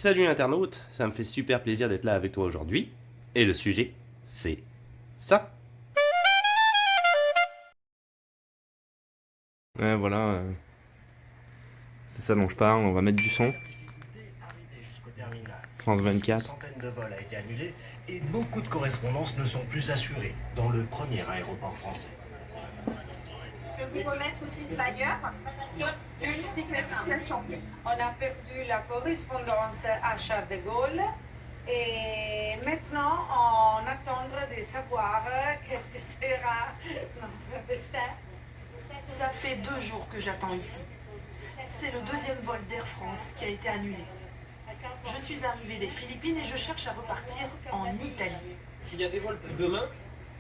Salut internaute, ça me fait super plaisir d'être là avec toi aujourd'hui. Et le sujet, c'est ça. Ouais, voilà, c'est ça dont je parle, on va mettre du son. France 24. Une centaine de vols a été annulée et beaucoup de correspondances ne sont plus assurées dans le premier aéroport français. Je vais vous remettre aussi le flyer. Une petite explication. On a perdu la correspondance à Charles de Gaulle et maintenant on attend de savoir qu'est-ce que sera notre destin. Ça fait 2 jours que j'attends ici. C'est le 2e vol d'Air France qui a été annulé. Je suis arrivée des Philippines et je cherche à repartir en Italie. S'il y a des vols pour demain,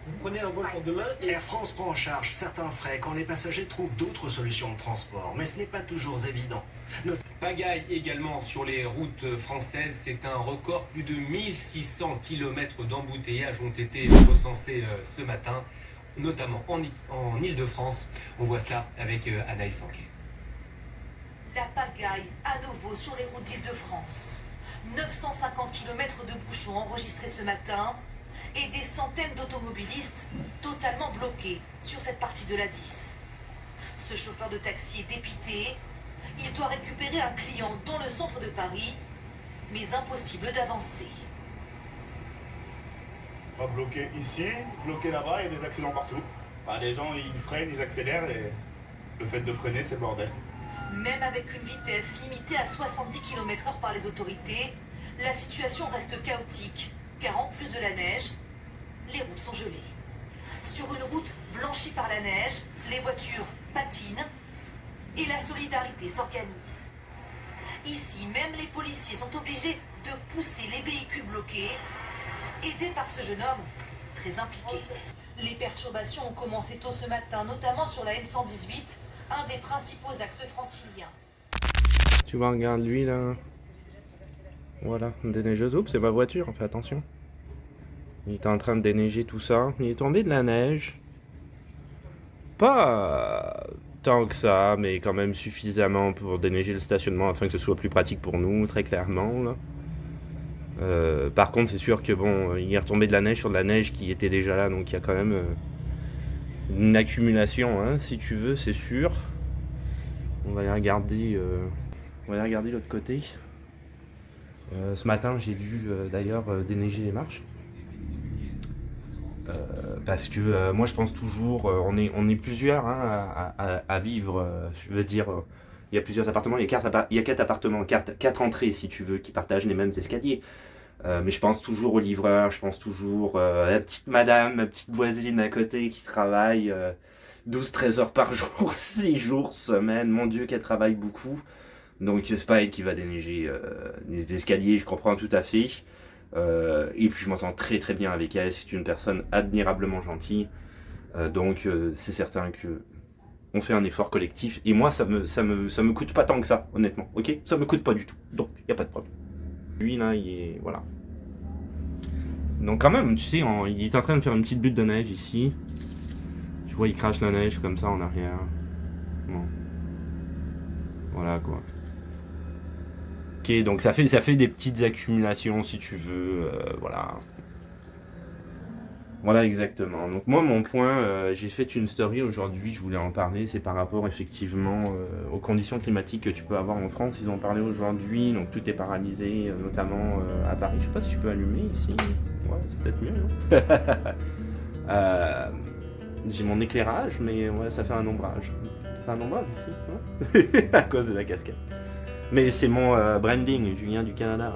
vous prenez un vol pour demain et... Air France prend en charge certains frais quand les passagers trouvent d'autres solutions de transport, mais ce n'est pas toujours évident. Pagaille également sur les routes françaises, c'est un record. Plus de 1600 km d'embouteillages ont été recensés ce matin, notamment en Île-de-France. On voit cela avec Anaïs Anquet. La pagaille à nouveau sur les routes d'Île-de-France. 950 km de bouchons enregistrés ce matin et des centaines d'automobilistes totalement bloqués sur cette partie de la 10. Ce chauffeur de taxi est dépité. Il doit récupérer un client dans le centre de Paris, mais impossible d'avancer. Pas bloqué ici, bloqué là-bas, il y a des accidents partout. Les gens ils freinent, ils accélèrent et le fait de freiner c'est le bordel. Même avec une vitesse limitée à 70 km/h par les autorités, la situation reste chaotique, car en plus de la neige, les routes sont gelées. Sur une route blanchie par la neige, les voitures patinent et la solidarité s'organise. Ici, même les policiers sont obligés de pousser les véhicules bloqués, aidés par ce jeune homme très impliqué. Les perturbations ont commencé tôt ce matin, notamment sur la N118, un des principaux axes franciliens. Tu vois, regarde lui là. Voilà, une déneigeuse. Oups, c'est ma voiture, fais attention. Il était en train de déneiger tout ça. Il est tombé de la neige. Pas tant que ça, mais quand même suffisamment pour déneiger le stationnement afin que ce soit plus pratique pour nous, très clairement. Là. Par contre, c'est sûr que bon, il est retombé de la neige sur de la neige qui était déjà là, donc il y a quand même une accumulation, hein, si tu veux, c'est sûr. On va aller regarder, l'autre côté. Ce matin, j'ai dû d'ailleurs déneiger les marches. Parce que moi je pense toujours, on est plusieurs hein, à vivre, je veux dire, il y a plusieurs appartements, il y a 4 appartements, 4 entrées si tu veux, qui partagent les mêmes escaliers. Mais je pense toujours au livreur, je pense toujours à la petite madame, ma petite voisine à côté qui travaille 12-13 heures par jour, 6 jours semaine, mon Dieu qu'elle travaille beaucoup. Donc c'est pas elle qui va déneiger les escaliers, je comprends tout à fait. Et puis je m'entends très très bien avec elle, c'est une personne admirablement gentille. Donc c'est certain que on fait un effort collectif. Et moi ça me coûte pas tant que ça, honnêtement, ok? Ça me coûte pas du tout, donc y a pas de problème. Lui là, il est... voilà. Donc quand même, tu sais, il est en train de faire une petite butte de neige ici. Tu vois, il crache la neige comme ça en arrière. Bon. Voilà quoi. Ok, donc ça fait des petites accumulations si tu veux, voilà. Voilà exactement. Donc moi mon point, j'ai fait une story aujourd'hui, je voulais en parler, c'est par rapport effectivement aux conditions climatiques que tu peux avoir en France. Ils ont parlé aujourd'hui, donc tout est paralysé, notamment à Paris. Je sais pas si je peux allumer ici. Ouais, c'est peut-être mieux. Hein. J'ai mon éclairage, mais ouais, ça fait un ombrage. Ça fait un ombrage ici, hein. À cause de la casquette. Mais c'est mon branding, Julien du Canada.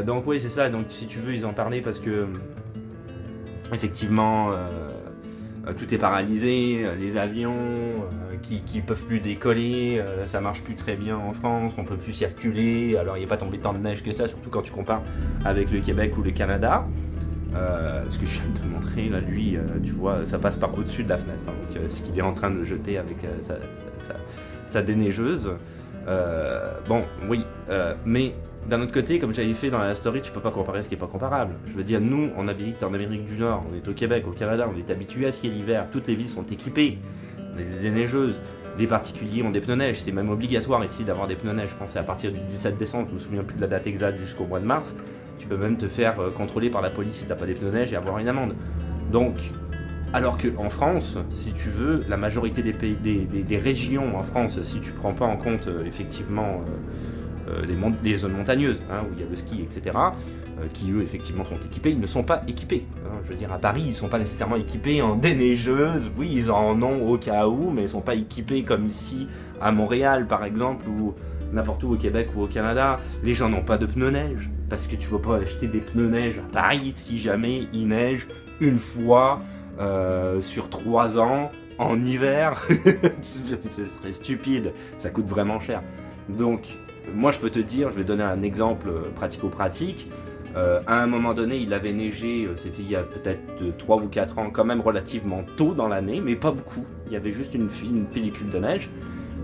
Donc oui c'est ça, donc si tu veux ils en parlaient parce que effectivement tout est paralysé, les avions qui peuvent plus décoller, ça marche plus très bien en France, on peut plus circuler, alors il n'y a pas tombé tant de neige que ça, surtout quand tu compares avec le Québec ou le Canada. Ce que je viens de te montrer là, lui, tu vois, ça passe par au-dessus de la fenêtre, hein, donc ce qu'il est en train de jeter avec sa déneigeuse. Bon, oui, mais d'un autre côté, comme j'avais fait dans la story, tu peux pas comparer ce qui est pas comparable. Je veux dire, nous, on habite en Amérique du Nord, on est au Québec, au Canada, on est habitué à ce qu'il y ait l'hiver, toutes les villes sont équipées, on a des déneigeuses. Les particuliers ont des pneus neige, c'est même obligatoire ici d'avoir des pneus neige. Je pense que c'est à partir du 17 décembre, je me souviens plus de la date exacte, jusqu'au mois de mars. Tu peux même te faire contrôler par la police si t'as pas des pneus neige et avoir une amende. Donc, alors qu'en France, si tu veux, la majorité des régions en France, si tu prends pas en compte effectivement les zones montagneuses, hein, où il y a le ski, etc., qui eux effectivement sont équipés, ils ne sont pas équipés. Hein. Je veux dire, à Paris, ils ne sont pas nécessairement équipés en déneigeuse, oui, ils en ont au cas où, mais ils ne sont pas équipés comme ici, à Montréal par exemple, ou n'importe où au Québec ou au Canada. Les gens n'ont pas de pneus neige, parce que tu ne vas pas acheter des pneus neige à Paris si jamais il neige une fois sur 3 ans en hiver. Ce serait stupide, ça coûte vraiment cher. Donc, moi je peux te dire, je vais donner un exemple pratico-pratique. À un moment donné, il avait neigé, c'était il y a peut-être 3 ou 4 ans, quand même relativement tôt dans l'année, mais pas beaucoup. Il y avait juste une pellicule de neige.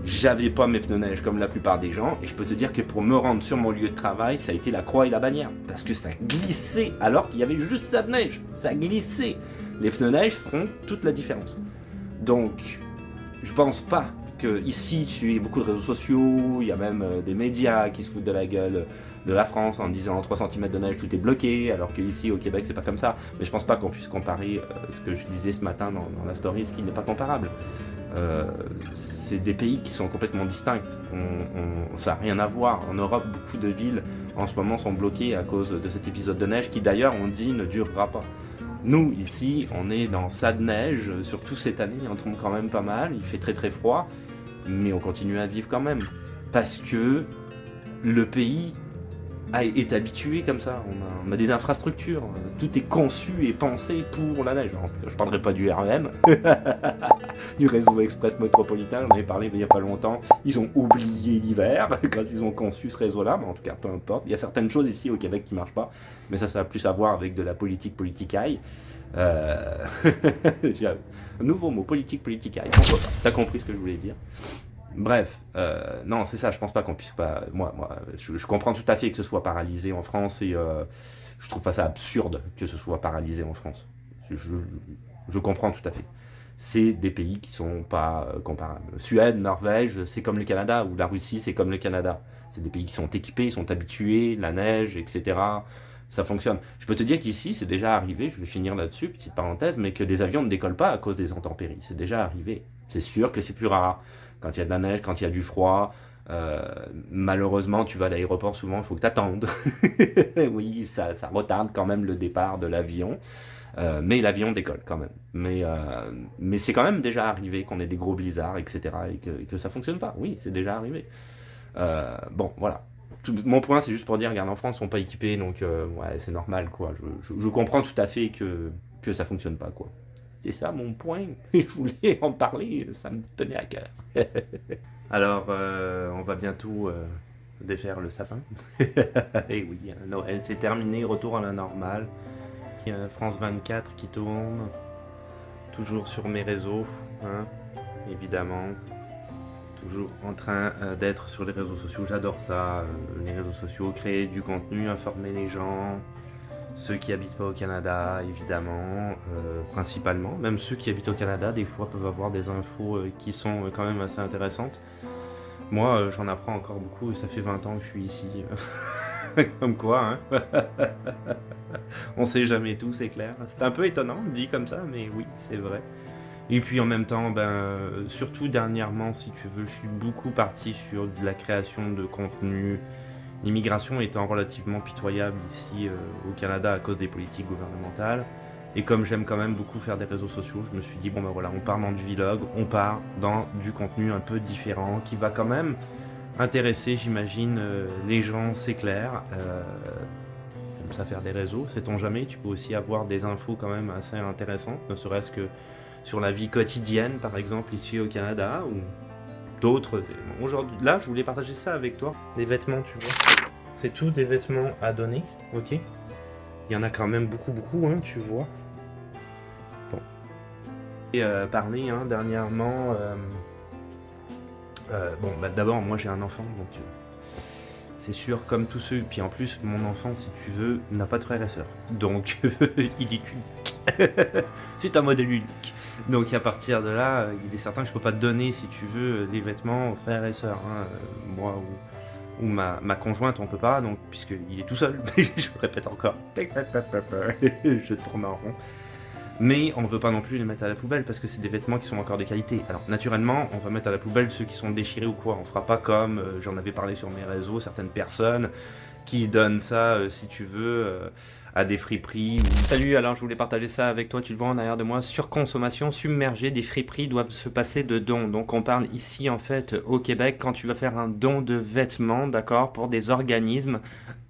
J'avais pas mes pneus neige comme la plupart des gens, et je peux te dire que pour me rendre sur mon lieu de travail, ça a été la croix et la bannière. Parce que ça glissait alors qu'il y avait juste ça de neige. Ça glissait. Les pneus neige feront toute la différence. Donc, je pense pas que ici, tu as beaucoup de réseaux sociaux, il y a même des médias qui se foutent de la gueule de la France en disant 3 cm de neige, tout est bloqué, alors qu'ici au Québec, c'est pas comme ça. Mais je pense pas qu'on puisse comparer ce que je disais ce matin dans la story, ce qui n'est pas comparable. C'est des pays qui sont complètement distincts. Ça n'a rien à voir. En Europe, beaucoup de villes en ce moment sont bloquées à cause de cet épisode de neige qui d'ailleurs, on dit, ne durera pas. Nous, ici, on est dans ça de neige, surtout cette année, il en tombe quand même pas mal, il fait très très froid, mais on continue à vivre quand même. Parce que le pays est habitué comme ça, on a des infrastructures, tout est conçu et pensé pour la neige. Alors, je parlerai pas du REM, du réseau express métropolitain, j'en avais parlé il y a pas longtemps, ils ont oublié l'hiver quand ils ont conçu ce réseau-là, mais en tout cas peu importe, il y a certaines choses ici au Québec qui marchent pas, mais ça a plus à voir avec de la politicaille. J'ai un nouveau mot, politicaille, t'as compris ce que je voulais dire. Bref, non, c'est ça, je pense pas qu'on puisse pas... Moi je comprends tout à fait que ce soit paralysé en France et je trouve pas ça absurde que ce soit paralysé en France. Je comprends tout à fait. C'est des pays qui sont pas comparables. Suède, Norvège, c'est comme le Canada, ou la Russie, c'est comme le Canada. C'est des pays qui sont équipés, ils sont habitués, la neige, etc. Ça fonctionne. Je peux te dire qu'ici, c'est déjà arrivé, je vais finir là-dessus, petite parenthèse, mais que des avions ne décollent pas à cause des intempéries. C'est déjà arrivé. C'est sûr que c'est plus rare. Quand il y a de la neige, quand il y a du froid, malheureusement, tu vas à l'aéroport, souvent, il faut que tu attendes. Oui, ça retarde quand même le départ de l'avion, mais l'avion décolle quand même. Mais c'est quand même déjà arrivé qu'on ait des gros blizzards, etc., et que ça fonctionne pas. Oui, c'est déjà arrivé. Bon, voilà. Mon point, c'est juste pour dire, regarde, en France, ils sont pas équipés, donc ouais, c'est normal, quoi. Je comprends tout à fait que ça fonctionne pas, quoi. C'est ça mon point, je voulais en parler, ça me tenait à cœur. Alors, on va bientôt défaire le sapin. Et oui, Noël, c'est terminé, retour à la normale. Il y a France 24 qui tourne, toujours sur mes réseaux, hein, évidemment. Toujours en train d'être sur les réseaux sociaux, j'adore ça, les réseaux sociaux, créer du contenu, informer les gens. Ceux qui habitent pas au Canada, évidemment, principalement. Même ceux qui habitent au Canada, des fois, peuvent avoir des infos qui sont quand même assez intéressantes. Moi, j'en apprends encore beaucoup, et ça fait 20 ans que je suis ici. Comme quoi, hein. On sait jamais tout, c'est clair. C'est un peu étonnant, dit comme ça, mais oui, c'est vrai. Et puis en même temps, surtout dernièrement, si tu veux, je suis beaucoup parti sur de la création de contenu. L'immigration étant relativement pitoyable ici au Canada à cause des politiques gouvernementales. Et comme j'aime quand même beaucoup faire des réseaux sociaux, je me suis dit, bon ben voilà, on part dans du vlog, on part dans du contenu un peu différent, qui va quand même intéresser, j'imagine, les gens, c'est clair. J'aime ça faire des réseaux, sait-on jamais, tu peux aussi avoir des infos quand même assez intéressantes, ne serait-ce que sur la vie quotidienne, par exemple, ici au Canada, ou d'autres éléments. Aujourd'hui, là, je voulais partager ça avec toi. Des vêtements, tu vois. C'est tout des vêtements à donner, ok. Il y en a quand même beaucoup, hein, tu vois. Bon. Et parler, hein, dernièrement... d'abord, moi j'ai un enfant, donc... c'est sûr, comme tous ceux... Puis en plus, mon enfant, si tu veux, n'a pas de frères et sœurs. Donc, il est unique. C'est un modèle unique. Donc à partir de là, il est certain que je peux pas te donner, si tu veux, des vêtements aux frères et sœurs. Hein. Moi ou ma conjointe, on peut pas, donc puisqu'il est tout seul. Je le répète encore. Je tourne en rond. Mais on veut pas non plus les mettre à la poubelle parce que c'est des vêtements qui sont encore de qualité. Alors naturellement, on va mettre à la poubelle ceux qui sont déchirés ou quoi. On fera pas comme, j'en avais parlé sur mes réseaux, certaines personnes qui donnent ça, si tu veux, à des friperies. Salut, alors je voulais partager ça avec toi, tu le vois en arrière de moi. Surconsommation submergée, des friperies doivent se passer de dons. Donc on parle ici en fait au Québec quand tu vas faire un don de vêtements, d'accord, pour des organismes,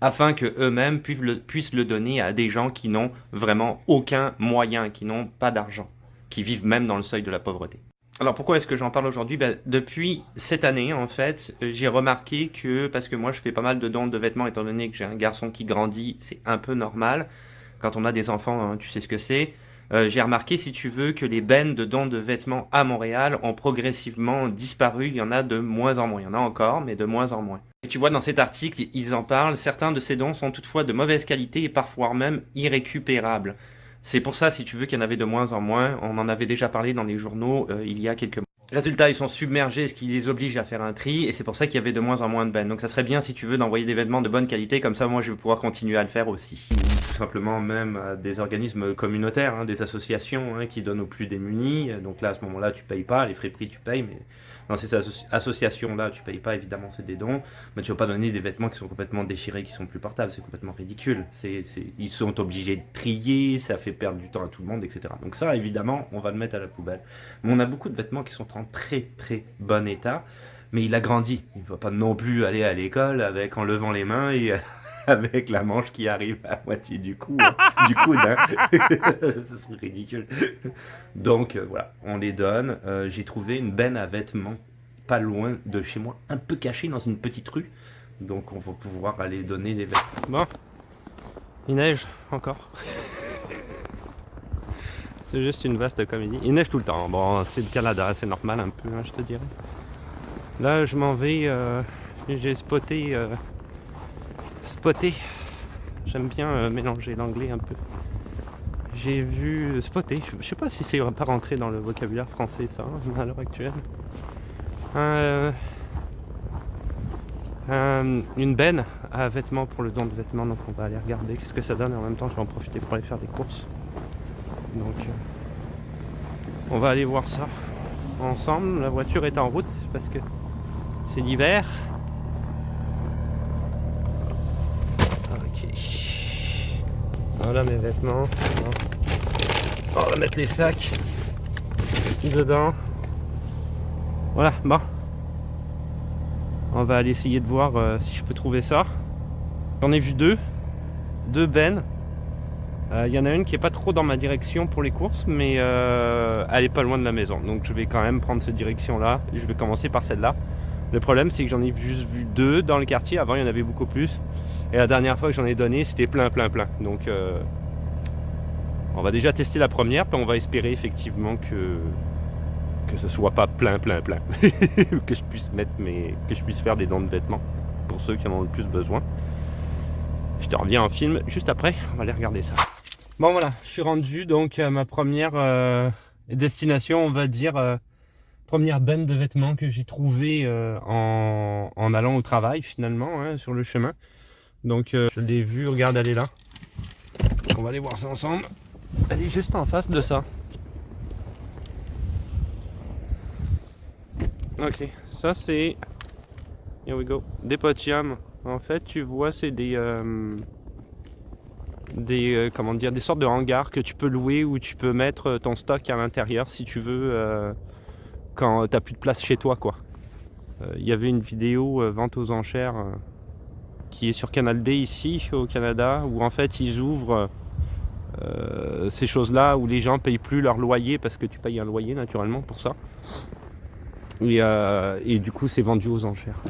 afin que eux-mêmes puissent le donner à des gens qui n'ont vraiment aucun moyen, qui n'ont pas d'argent, qui vivent même dans le seuil de la pauvreté. Alors pourquoi est-ce que j'en parle aujourd'hui ? Depuis cette année, en fait, j'ai remarqué que, parce que moi je fais pas mal de dons de vêtements, étant donné que j'ai un garçon qui grandit, c'est un peu normal. Quand on a des enfants, hein, tu sais ce que c'est. J'ai remarqué, si tu veux, que les bennes de dons de vêtements à Montréal ont progressivement disparu. Il y en a de moins en moins. Il y en a encore, mais de moins en moins. Et tu vois, dans cet article, ils en parlent. Certains de ces dons sont toutefois de mauvaise qualité et parfois même irrécupérables. C'est pour ça, si tu veux, qu'il y en avait de moins en moins. On en avait déjà parlé dans les journaux il y a quelques mois. Résultat, ils sont submergés, ce qui les oblige à faire un tri, et c'est pour ça qu'il y avait de moins en moins de bennes. Donc ça serait bien, si tu veux, d'envoyer des vêtements de bonne qualité, comme ça moi je vais pouvoir continuer à le faire aussi. Tout simplement même à des organismes communautaires, hein, des associations qui donnent aux plus démunis. Donc là, à ce moment-là, tu payes pas, les friperies tu payes, mais dans ces associations-là, tu payes pas, évidemment, c'est des dons. Mais tu vas pas donner des vêtements qui sont complètement déchirés, qui sont plus portables, c'est complètement ridicule. Ils sont obligés de trier, ça fait perdre du temps à tout le monde, etc. Donc ça, évidemment, on va le mettre à la poubelle. Mais on a beaucoup de vêtements qui sont en très très bon état, mais il a grandi. Il ne va pas non plus aller à l'école en levant les mains et avec la manche qui arrive à moitié du coude. Hein. Ça serait ridicule. Donc voilà, on les donne. J'ai trouvé une benne à vêtements pas loin de chez moi, un peu cachée dans une petite rue. Donc on va pouvoir aller donner les vêtements. Bon, il neige encore. C'est juste une vaste comédie. Il neige tout le temps. Bon, c'est le Canada, c'est normal un peu, hein, je te dirais. Là, je m'en vais. J'ai spoté. J'aime bien mélanger l'anglais un peu. J'ai vu spotter. Je sais pas si c'est pas rentré dans le vocabulaire français, ça, hein, à l'heure actuelle. Une benne à vêtements pour le don de vêtements. Donc, on va aller regarder qu'est-ce que ça donne. Et en même temps, je vais en profiter pour aller faire des courses. Donc on va aller voir ça ensemble. La voiture est en route parce que c'est l'hiver. Ok. Voilà mes vêtements. On va mettre les sacs dedans. Voilà, bon. On va aller essayer de voir si je peux trouver ça. J'en ai vu deux bennes. Il y en a une qui est pas trop dans ma direction pour les courses, mais elle est pas loin de la maison. Donc je vais quand même prendre cette direction-là. Je vais commencer par celle-là. Le problème, c'est que j'en ai juste vu deux dans le quartier. Avant, il y en avait beaucoup plus. Et la dernière fois que j'en ai donné, c'était plein. Donc on va déjà tester la première, puis on va espérer effectivement que ce soit pas plein. Que je puisse faire des dons de vêtements pour ceux qui en ont le plus besoin. Je te reviens en film juste après. On va aller regarder ça. Bon voilà, je suis rendu donc à ma première destination, on va dire, première benne de vêtements que j'ai trouvée en allant au travail finalement, hein, sur le chemin. Donc je l'ai vue, regarde, elle est là. Donc, on va aller voir ça ensemble. Elle est juste en face de ça. Ok, ça c'est, here we go, des potiums. En fait, tu vois, c'est des sortes de hangars que tu peux louer où tu peux mettre ton stock à l'intérieur si tu veux quand t'as plus de place chez toi, quoi. Il y avait une vidéo vente aux enchères qui est sur Canal D ici au Canada où en fait ils ouvrent ces choses-là où les gens payent plus leur loyer parce que tu payes un loyer naturellement pour ça. Et du coup, c'est vendu aux enchères.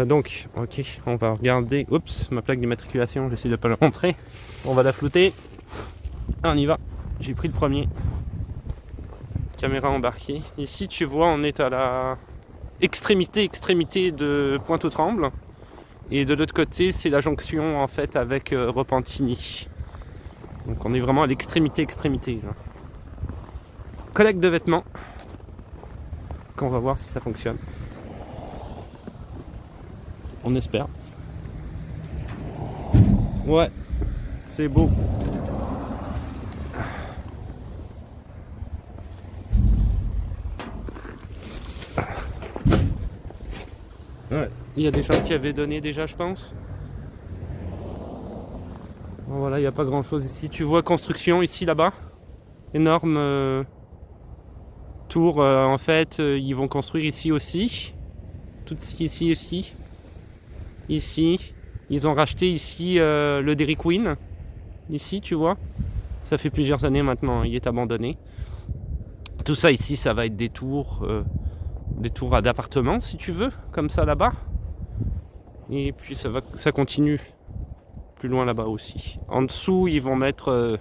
Donc, ok, on va regarder. Oups, ma plaque d'immatriculation, j'essaie de pas la montrer. On va la flouter. On y va. J'ai pris le premier. Caméra embarquée. Ici, tu vois, on est à la extrémité de Pointe-aux-Trembles. Et de l'autre côté, c'est la jonction en fait avec Repentigny. Donc on est vraiment à l'extrémité, là. Collecte de vêtements. Qu'on va voir si ça fonctionne. On espère. Ouais, c'est beau. Ouais, il y a des gens qui avaient donné déjà, je pense. Bon, voilà, il n'y a pas grand chose ici. Tu vois construction ici, là-bas. Énorme tour. En fait, ils vont construire ici aussi. Tout ici. Ici. Ils ont racheté ici le Dairy Queen. Ici, tu vois. Ça fait plusieurs années maintenant, il est abandonné. Tout ça ici, ça va être des tours d'appartements, si tu veux, comme ça là-bas. Et puis ça continue plus loin là-bas aussi. En dessous, ils vont mettre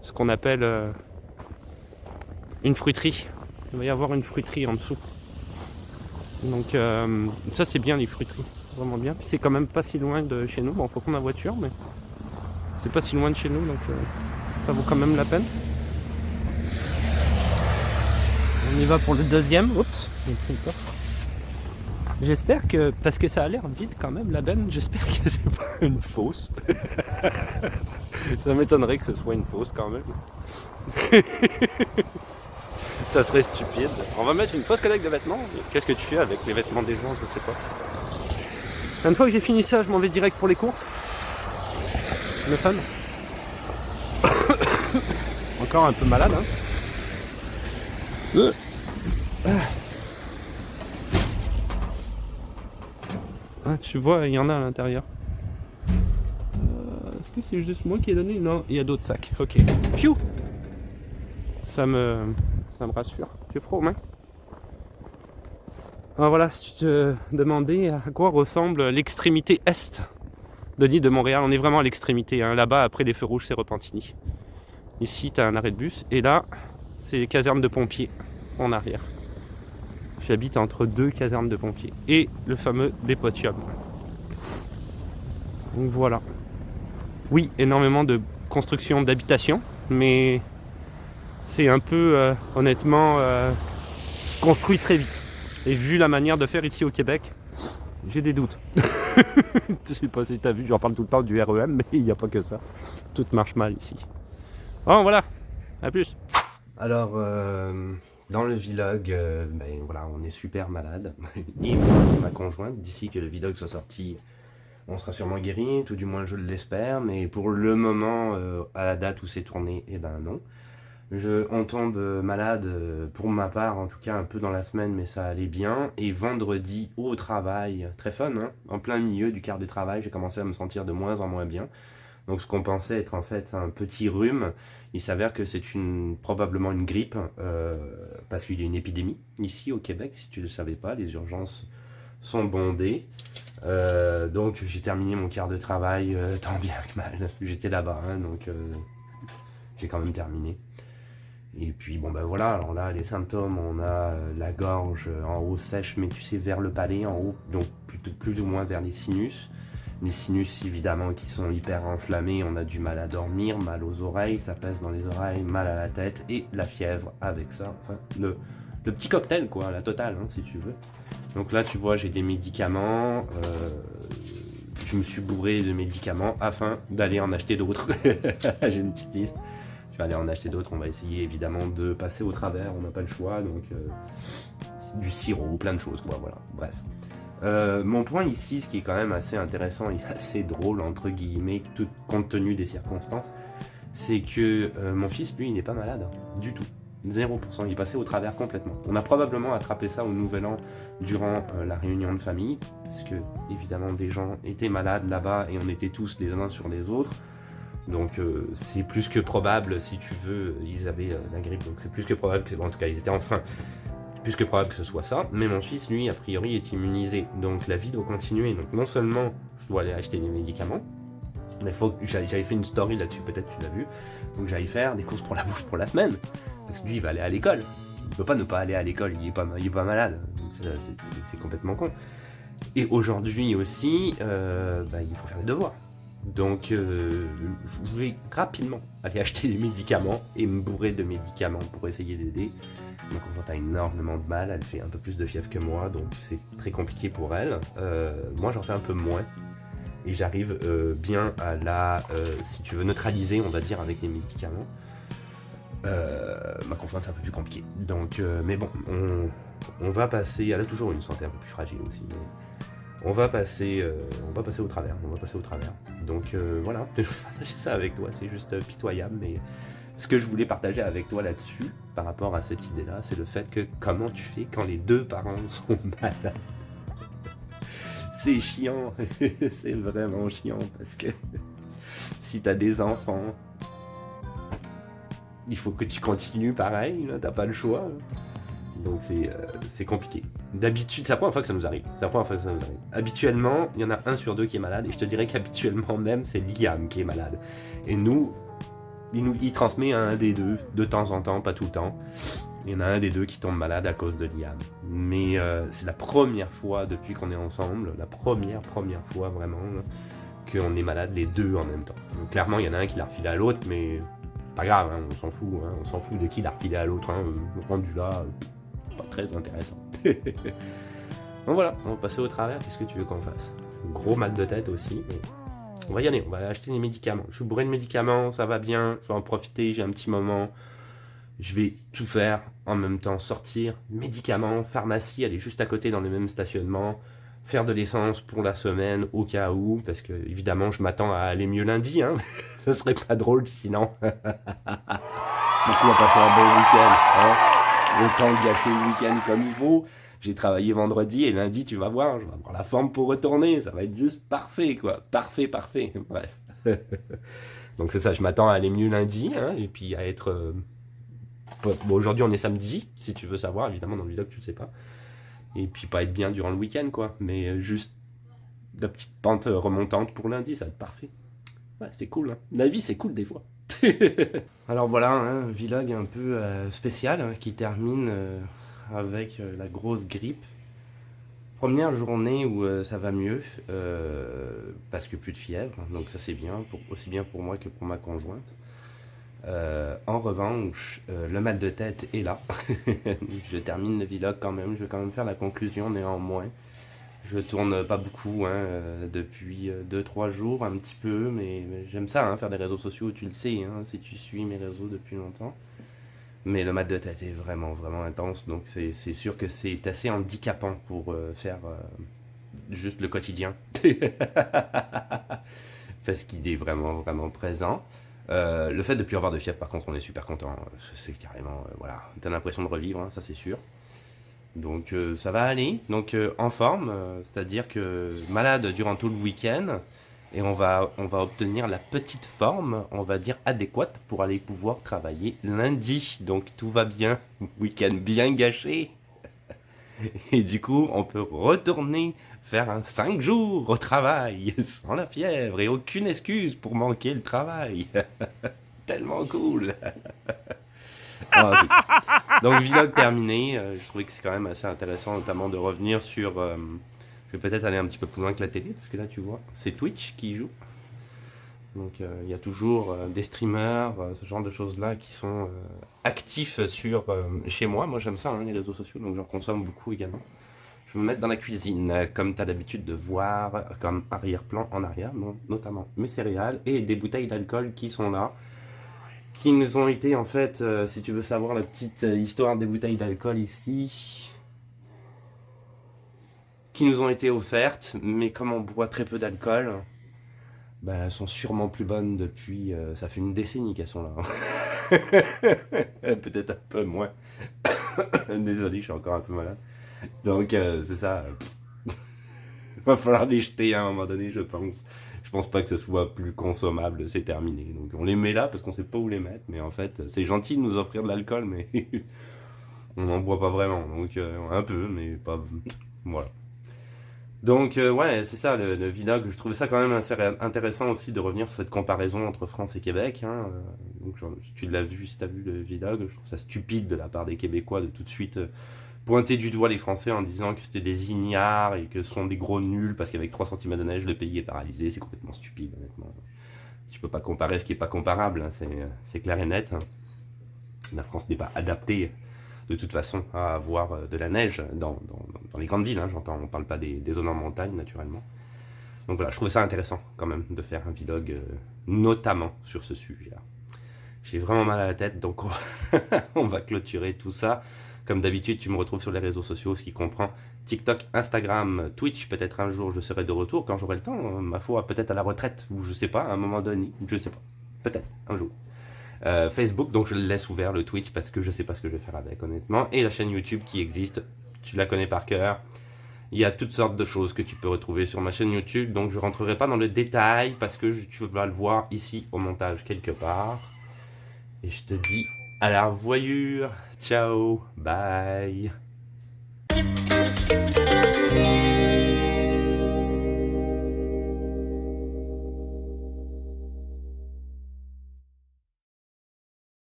ce qu'on appelle une fruiterie. Il va y avoir une fruiterie en dessous. Donc ça, c'est bien, les fruiteries. C'est vraiment bien. Puis c'est quand même pas si loin de chez nous. Bon, faut prendre la voiture, mais c'est pas si loin de chez nous, donc ça vaut quand même la peine. On y va pour le deuxième. Oups, j'ai pris le coffre. J'espère que, parce que ça a l'air vide quand même, la benne, j'espère que c'est pas une fausse. Ça m'étonnerait que ce soit une fausse quand même. Ça serait stupide. On va mettre une fausse collecte de vêtements. Qu'est-ce que tu fais avec les vêtements des gens? Je sais pas. Une fois que j'ai fini ça, je m'en vais direct pour les courses. Le fun. Encore un peu malade, hein. Ah, tu vois, il y en a à l'intérieur. Est-ce que c'est juste moi qui ai donné? Non, il y a d'autres sacs. Ok. Phew. Ça me rassure. J'ai froid aux mains. Alors voilà, si tu te demandais à quoi ressemble l'extrémité est de l'île de Montréal, on est vraiment à l'extrémité. Hein. Là-bas, après les feux rouges, c'est Repentigny. Ici, tu as un arrêt de bus. Et là, c'est les casernes de pompiers en arrière. J'habite entre deux casernes de pompiers. Et le fameux Dépotium. Donc voilà. Oui, énormément de construction d'habitation. Mais c'est un peu, honnêtement, construit très vite. Et vu la manière de faire ici au Québec, j'ai des doutes. Je sais pas si tu as vu, j'en parle tout le temps du REM, mais il n'y a pas que ça. Tout marche mal ici. Bon, voilà. À plus. Alors, dans le vlog, voilà, on est super malade. Et moi, ma conjointe, d'ici que le vlog soit sorti, on sera sûrement guéri, tout du moins je l'espère. Mais pour le moment, à la date où c'est tourné, eh ben non. On tombe malade, pour ma part, en tout cas un peu dans la semaine, mais ça allait bien. Et vendredi, au travail, très fun, hein, en plein milieu du quart de travail, j'ai commencé à me sentir de moins en moins bien. Donc ce qu'on pensait être en fait un petit rhume, il s'avère que c'est probablement une grippe, parce qu'il y a une épidémie ici au Québec, si tu ne le savais pas, les urgences sont bondées. Donc j'ai terminé mon quart de travail, tant bien que mal, j'étais là-bas, hein, donc j'ai quand même terminé. Et puis bon ben voilà, alors là les symptômes, on a la gorge en haut sèche, mais tu sais vers le palais en haut, donc plus ou moins vers les sinus. Les sinus évidemment qui sont hyper enflammés, on a du mal à dormir, mal aux oreilles, ça pèse dans les oreilles, mal à la tête et la fièvre avec ça. Enfin le petit cocktail quoi, la totale hein, si tu veux. Donc là tu vois j'ai des médicaments, je me suis bourré de médicaments afin d'aller en acheter d'autres. J'ai une petite liste. Je vais aller en acheter d'autres, on va essayer évidemment de passer au travers, on n'a pas le choix, donc du sirop, plein de choses quoi, voilà, bref. Mon point ici, ce qui est quand même assez intéressant et assez drôle, entre guillemets, tout compte tenu des circonstances, c'est que mon fils, lui, il n'est pas malade, du tout, 0%, il est passé au travers complètement. On a probablement attrapé ça au Nouvel An durant la réunion de famille, parce que évidemment des gens étaient malades là-bas et on était tous les uns sur les autres. Donc c'est plus que probable, si tu veux, ils avaient la grippe, donc c'est plus que probable que, en tout cas ils étaient enfin, plus que probable que ce soit ça, mais mon fils lui a priori est immunisé, donc la vie doit continuer, donc non seulement je dois aller acheter des médicaments, mais j'avais fait une story là-dessus, peut-être tu l'as vu, donc j'allais faire des courses pour la bouffe pour la semaine, parce que lui il va aller à l'école, il peut pas ne pas aller à l'école, il est pas malade, c'est complètement con. Et aujourd'hui aussi, il faut faire les devoirs. Donc je vais rapidement aller acheter des médicaments et me bourrer de médicaments pour essayer d'aider. Ma conjointe a énormément de mal, elle fait un peu plus de fièvre que moi, donc c'est très compliqué pour elle. Moi j'en fais un peu moins. Et j'arrive bien à la, si tu veux, neutraliser, on va dire, avec les médicaments. Ma conjointe, c'est un peu plus compliqué. Donc, mais bon, on va passer... Elle a toujours une santé un peu plus fragile aussi. Mais on va passer au travers. Donc, voilà, je vais partager ça avec toi. C'est juste pitoyable, mais ce que je voulais partager avec toi là-dessus, par rapport à cette idée-là, c'est le fait que comment tu fais quand les deux parents sont malades. C'est chiant, c'est vraiment chiant parce que si t'as des enfants, il faut que tu continues pareil, là, t'as pas le choix. Donc c'est compliqué. D'habitude, c'est la première fois que ça nous arrive. Habituellement, il y en a 1 sur 2 qui est malade, et je te dirais qu'habituellement même, c'est Liam qui est malade. Et nous, il transmet à un des deux, de temps en temps, pas tout le temps. Il y en a un des deux qui tombe malade à cause de Liam. Mais c'est la première fois depuis qu'on est ensemble, la première fois vraiment, qu'on est malade les deux en même temps. Donc clairement, il y en a un qui l'a refilé à l'autre, mais pas grave, hein, on s'en fout de qui l'a refilé à l'autre. Hein, rendu là, pas très intéressant. Donc voilà, on va passer au travers. Qu'est-ce que tu veux qu'on fasse? Gros mal de tête aussi, mais on va y aller, on va aller acheter des médicaments. Je suis bourré de médicaments, ça va bien, je vais en profiter, j'ai un petit moment. Je vais tout faire en même temps, sortir, médicaments, pharmacie, aller juste à côté dans le même stationnement, faire de l'essence pour la semaine au cas où, parce que évidemment je m'attends à aller mieux lundi, hein. Ce serait pas drôle sinon. Pourquoi passer un bon week-end, hein? Autant gâcher le week-end comme il faut. J'ai travaillé vendredi et lundi tu vas voir, je vais avoir la forme pour retourner, ça va être juste parfait quoi, parfait, bref. Donc c'est ça, je m'attends à aller mieux lundi, hein, et puis à être... Bon, aujourd'hui on est samedi, si tu veux savoir, évidemment dans le vlog tu le sais pas. Et puis pas être bien durant le week-end quoi, mais juste la petite pente remontante pour lundi, ça va être parfait. Ouais, c'est cool, hein. La vie c'est cool des fois. Alors voilà, un vlog un peu spécial hein, qui termine avec la grosse grippe. Première journée où ça va mieux, parce que plus de fièvre, donc ça c'est bien, aussi bien pour moi que pour ma conjointe. En revanche, le mal de tête est là. Je termine le vlog quand même, je vais quand même faire la conclusion néanmoins. Je tourne pas beaucoup hein, depuis 2-3 jours, un petit peu, mais j'aime ça, hein, faire des réseaux sociaux, tu le sais, hein, si tu suis mes réseaux depuis longtemps. Mais le mal de tête est vraiment intense, donc c'est sûr que c'est assez handicapant pour faire juste le quotidien. Parce qu'il est vraiment présent. Le fait de ne plus avoir de fièvre, par contre, on est super content. C'est carrément, voilà, t'as l'impression de revivre, hein, ça c'est sûr. Donc ça va aller. Donc en forme, c'est-à-dire que malade durant tout le week-end, et on va obtenir la petite forme, on va dire adéquate pour aller pouvoir travailler lundi. Donc tout va bien, week-end bien gâché. Et du coup, on peut retourner faire un 5 jours au travail, sans la fièvre et aucune excuse pour manquer le travail. Tellement cool. Oh, donc vlog terminé, je trouvais que c'est quand même assez intéressant notamment de revenir sur... je vais peut-être aller un petit peu plus loin que la télé, parce que là tu vois, c'est Twitch qui joue. Donc il y a toujours des streamers, ce genre de choses-là qui sont actifs sur chez moi. Moi j'aime ça, hein, les réseaux sociaux, donc j'en consomme beaucoup également. Je vais me mettre dans la cuisine, comme tu as l'habitude de voir, comme arrière-plan en arrière, notamment mes céréales et des bouteilles d'alcool qui sont là, qui nous ont été en fait, si tu veux savoir la petite histoire des bouteilles d'alcool ici, qui nous ont été offertes, mais comme on boit très peu d'alcool, ben, elles sont sûrement plus bonnes depuis, ça fait une décennie qu'elles sont là. Peut-être un peu moins. Désolé, je suis encore un peu malade. Donc c'est ça. Va falloir les jeter à un moment donné, je pense. Je pense pas que ce soit plus consommable, c'est terminé. Donc on les met là parce qu'on sait pas où les mettre, mais en fait c'est gentil de nous offrir de l'alcool, mais on n'en boit pas vraiment. Donc un peu, mais pas. Voilà. Donc ouais, c'est ça le vlog. Je trouvais ça quand même assez intéressant aussi de revenir sur cette comparaison entre France et Québec. Hein. Donc tu l'as vu si tu as vu le vlog. Je trouve ça stupide de la part des Québécois de tout de suite pointer du doigt les Français en disant que c'était des ignares et que ce sont des gros nuls parce qu'avec 3 cm de neige, le pays est paralysé. C'est complètement stupide, honnêtement. Tu peux pas comparer ce qui est pas comparable, hein, c'est clair et net. La France n'est pas adaptée de toute façon à avoir de la neige dans les grandes villes, hein, j'entends, on parle pas des zones en montagne naturellement. Donc voilà, je trouvais ça intéressant quand même de faire un vlog notamment sur ce sujet-là. J'ai vraiment mal à la tête, donc on va clôturer tout ça. Comme d'habitude, tu me retrouves sur les réseaux sociaux, ce qui comprend TikTok, Instagram, Twitch. Peut-être un jour je serai de retour quand j'aurai le temps, ma foi, peut-être à la retraite, ou je sais pas, à un moment donné, je sais pas, peut-être un jour. Facebook, donc je le laisse ouvert, le Twitch, parce que je sais pas ce que je vais faire avec, honnêtement. Et la chaîne YouTube qui existe, tu la connais par cœur. Il y a toutes sortes de choses que tu peux retrouver sur ma chaîne YouTube, donc je rentrerai pas dans le détail, parce que tu vas le voir ici au montage quelque part. Et je te dis à la revoyure, ciao, bye.